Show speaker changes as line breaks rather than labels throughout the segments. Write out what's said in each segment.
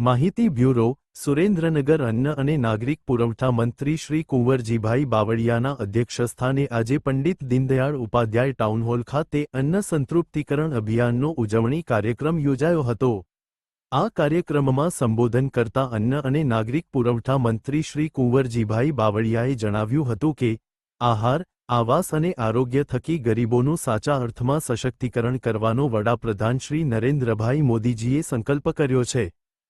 માહિતી બ્યુરો, સુરેન્દ્રનગર અન્ન અને નાગરિક પુરવઠા મંત્રી શ્રી કુંવરજીભાઈ બાવળિયાના અધ્યક્ષસ્થાને આજે પંડિત દીનદયાળ ઉપાધ્યાય ટાઉનહોલ ખાતે અન્ન સંતૃપ્તિકરણ અભિયાનનો ઉજવણી કાર્યક્રમ યોજાયો હતો। આ કાર્યક્રમમાં સંબોધન કરતા અન્ન અને નાગરિક પુરવઠા મંત્રી શ્રી કુંવરજીભાઈ બાવળિયાએ જણાવ્યું હતું કે આહાર, આવાસ અને આરોગ્ય થકી ગરીબોનું સાચા અર્થમાં સશક્તિકરણ કરવાનો વડાપ્રધાન શ્રી નરેન્દ્રભાઈ મોદીજીએ સંકલ્પ કર્યો છે,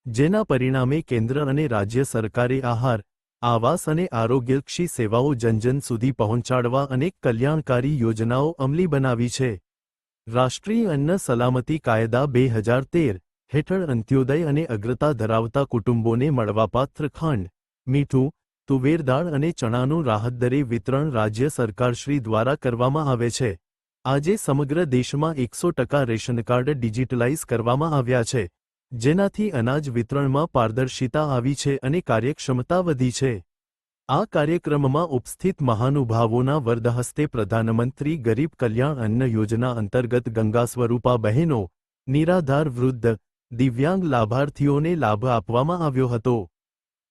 જેના પરિણામે કેન્દ્ર અને રાજ્ય સરકારે આહાર, આવાસ અને આરોગ્યલક્ષી સેવાઓ જનજન સુધી પહોંચાડવા અનેક કલ્યાણકારી યોજનાઓ અમલી બનાવી છે। રાષ્ટ્રીય અન્ન સલામતી કાયદા 2013 હેઠળ અંત્યોદય અને અગ્રતા ધરાવતા કુટુંબોને મળવાપાત્ર ખાંડ, મીઠું, તુવેર દાળ અને ચણાનું રાહતદરે વિતરણ રાજ્ય સરકારશ્રી દ્વારા કરવામાં આવે છે। આજે સમગ્ર દેશમાં 100% રેશન કાર્ડ ડિજિટલાઇઝ કરવામાં આવ્યા છે, જેનાથી અનાજ વિતરણમાં પારદર્શિતા આવી છે અને કાર્યક્ષમતા વધી છે। આ કાર્યક્રમમાં ઉપસ્થિત મહાનુભાવોના વરદહસ્તે પ્રધાનમંત્રી ગરીબ કલ્યાણ અન્ન યોજના અંતર્ગત ગંગા સ્વરૂપા બહેનો, નિરાધાર વૃદ્ધ, દિવ્યાંગ લાભાર્થીઓને લાભ આપવામાં આવ્યો હતો।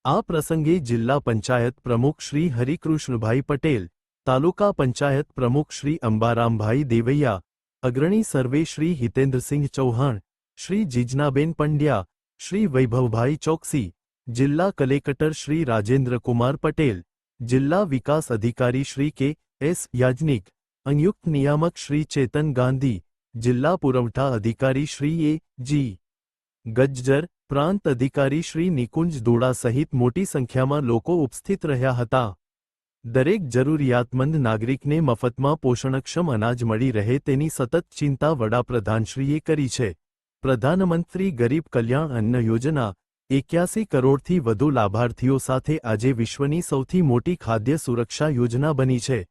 આ પ્રસંગે જિલ્લા પંચાયત પ્રમુખ શ્રી હરિકૃષ્ણભાઈ પટેલ, તાલુકા પંચાયત પ્રમુખ શ્રી અંબારામભાઈ દેવૈયા, અગ્રણી સર્વે શ્રી હિતેન્દ્રસિંહ ચૌહાણ, શ્રી જીજનાબેન પંડ્યા, શ્રી વૈભવભાઈ ચોકસી, જિલ્લા કલેક્ટર શ્રી રાજેન્દ્રકુમાર પટેલ, જિલ્લા વિકાસ અધિકારી શ્રી કે.એસ. યાજ્ઞિક, સંયુક્ત નિયામક શ્રી ચેતન ગાંધી, જિલ્લા પુરવઠા અધિકારી શ્રી એ.જી. ગજ્જર, પ્રાંત અધિકારી શ્રી નિકુંજ દોડા સહિત મોટી સંખ્યામાં લોકો ઉપસ્થિત રહ્યા હતા। દરેક જરૂરિયાતમંદ નાગરિકને મફતમાં પોષણક્ષમ અનાજ મળી રહે તેની સતત ચિંતા વડાપ્રધાનશ્રીએ કરી છે। પ્રધાનમંત્રી ગરીબ કલ્યાણ અન્ન યોજના 81 કરોડથી વધુ લાભાર્થીઓ સાથે આજે વિશ્વની સૌથી મોટી ખાદ્ય સુરક્ષા યોજના બની છે।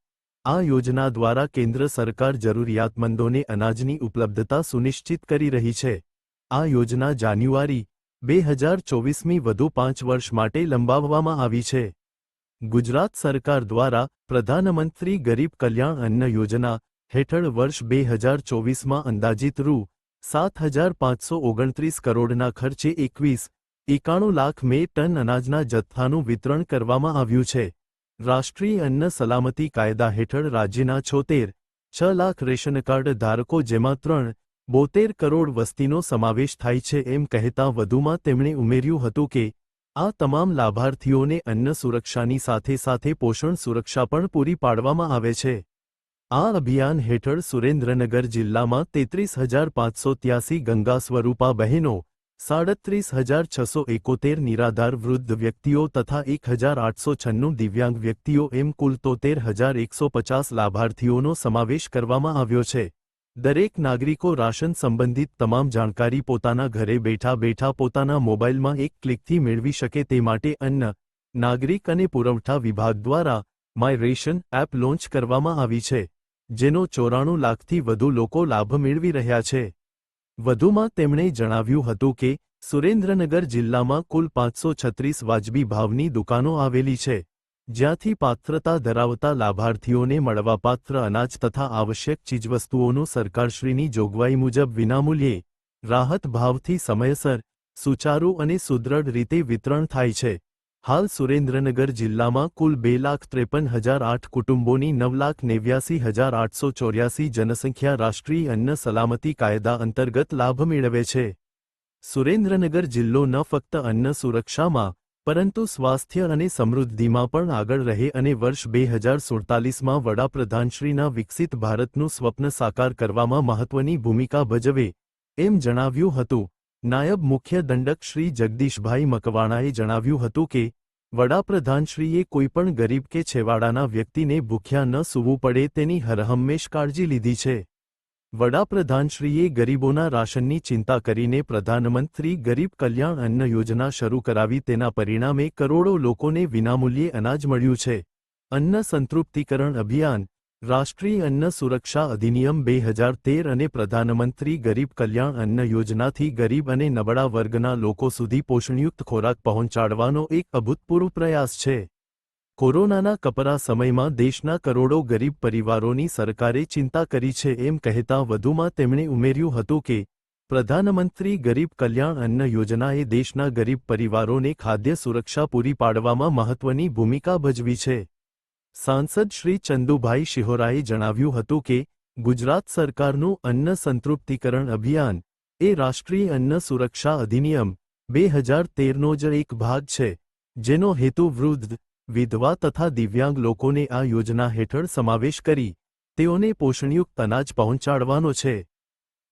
આ યોજના દ્વારા કેન્દ્ર સરકાર જરૂરિયાતમંદોને અનાજની ઉપલબ્ધતા સુનિશ્ચિત કરી રહી છે। આ યોજના જાન્યુઆરી 2024ની વધુ 5 વર્ષ માટે લંબાવવામાં આવી છે। ગુજરાત સરકાર દ્વારા પ્રધાનમંત્રી ગરીબ કલ્યાણ અન્ન યોજના હેઠળ વર્ષ 2024માં અંદાજિત રૂ.7529 કરોડના ખર્ચે 91 લાખ ટન અનાજના જથ્થાનું વિતરણ કરવામાં આવ્યું છે। રાષ્ટ્રીય અન્ન સલામતી કાયદા હેઠળ રાજ્યના 76.6 લાખ રેશન કાર્ડ ધારકો જેમાં 73 કરોડ વસ્તીનો સમાવેશ થાય છે એમ કહેતા વધુમાં તેમણે ઉમેર્યું હતું કે આ તમામ લાભાર્થીઓને અન્ન સુરક્ષાની સાથે સાથે પોષણ સુરક્ષા પણ પૂરી પાડવામાં આવે છે। આ અભિયાન હેઠળ સુરેન્દ્રનગર જિલ્લામાં 33,583 ગંગા સ્વરૂપા બહેનો, 37,671 નિરાધાર વૃદ્ધ વ્યક્તિઓ તથા 1,896 દિવ્યાંગ વ્યક્તિઓ એમ કુલ 73,150 લાભાર્થીઓનો સમાવેશ કરવામાં આવ્યો છે। દરેક નાગરિકો રાશન સંબંધિત તમામ જાણકારી પોતાના ઘરે બેઠા બેઠા પોતાના મોબાઈલમાં એક ક્લિકથી મેળવી શકે તે માટે અન્ન, નાગરિક અને પુરવઠા વિભાગ દ્વારા માય રેશન એપ લોન્ચ કરવામાં આવી છે, જેનો 94 લાખથી વધુ લોકો લાભ મેળવી રહ્યા છે। વધુમાં તેમણે જણાવ્યું હતું કે સુરેન્દ્રનગર જિલ્લામાં કુલ 536 વાજબી ભાવની દુકાનો આવેલી છે, જ્યાંથી પાત્રતા ધરાવતા લાભાર્થીઓને મળવાપાત્ર અનાજ તથા આવશ્યક ચીજવસ્તુઓનું સરકારશ્રીની જોગવાઈ મુજબ વિનામૂલ્યે, રાહત ભાવથી સમયસર, સુચારુ અને સુદૃઢ રીતે વિતરણ થાય છે। હાલ સુરેન્દ્રનગર જિલ્લામાં કુલ 2,53,008 કુટુંબોની 9,89,884 જનસંખ્યા રાષ્ટ્રીય અન્ન સલામતી કાયદા અંતર્ગત લાભ મેળવે છે। સુરેન્દ્રનગર જિલ્લો ન ફક્ત અન્ન સુરક્ષામાં પરંતુ સ્વાસ્થ્ય અને સમૃદ્ધિમાં પણ આગળ રહે અને વર્ષ 2047માં વડાપ્રધાનશ્રીના વિકસિત ભારતનું સ્વપ્ન સાકાર કરવામાં મહત્વની ભૂમિકા ભજવે એમ જણાવ્યું હતું। નાયબ મુખ્ય દંડક શ્રી જગદીશભાઈ મકવાણાએ જણાવ્યું હતું કે વડાપ્રધાનશ્રીએ કોઈપણ ગરીબ કે છેવાડાના વ્યક્તિને ભૂખ્યા ન સૂવું પડે તેની હરહંમેશ કાળજી લીધી છે। વડાપ્રધાનશ્રીએ ગરીબોના રાશનની ચિંતા કરીને પ્રધાનમંત્રી ગરીબ કલ્યાણ અન્ન યોજના શરૂ કરાવી તેના પરિણામે કરોડો લોકોને વિનામૂલ્યે અનાજ મળ્યું છે। અન્ન સંતૃપ્તિકરણ અભિયાન, રાષ્ટ્રીય અન્ન સુરક્ષા અધિનિયમ 2013 અને પ્રધાનમંત્રી ગરીબ કલ્યાણ અન્ન યોજનાથી ગરીબ અને નબળા વર્ગના લોકો સુધી પોષણયુક્ત ખોરાક પહોંચાડવાનો એક અભૂતપૂર્વ પ્રયાસ છે। કોરોનાના કપરા સમયમાં દેશના કરોડો ગરીબ પરિવારોની સરકારે ચિંતા કરી છે એમ કહેતા વધુમાં તેમણે ઉમેર્યું હતું કે પ્રધાનમંત્રી ગરીબ કલ્યાણ અન્ન યોજનાએ દેશના ગરીબ પરિવારોને ખાદ્ય સુરક્ષા પૂરી પાડવામાં મહત્વની ભૂમિકા ભજવી છે. સાંસદ શ્રી ચંદુભાઈ શિહોરાએ જણાવ્યું હતું કે ગુજરાત સરકારનું અન્ન સંતૃપ્તિકરણ અભિયાન એ રાષ્ટ્રીય અન્ન સુરક્ષા અધિનિયમ 2013નો જ એક ભાગ છે, જેનો હેતુ વૃદ્ધ, વિધવા તથા દિવ્યાંગ લોકોને આ યોજના હેઠળ સમાવેશ કરી તેઓને પોષણયુક્ત અનાજ પહોંચાડવાનો છે.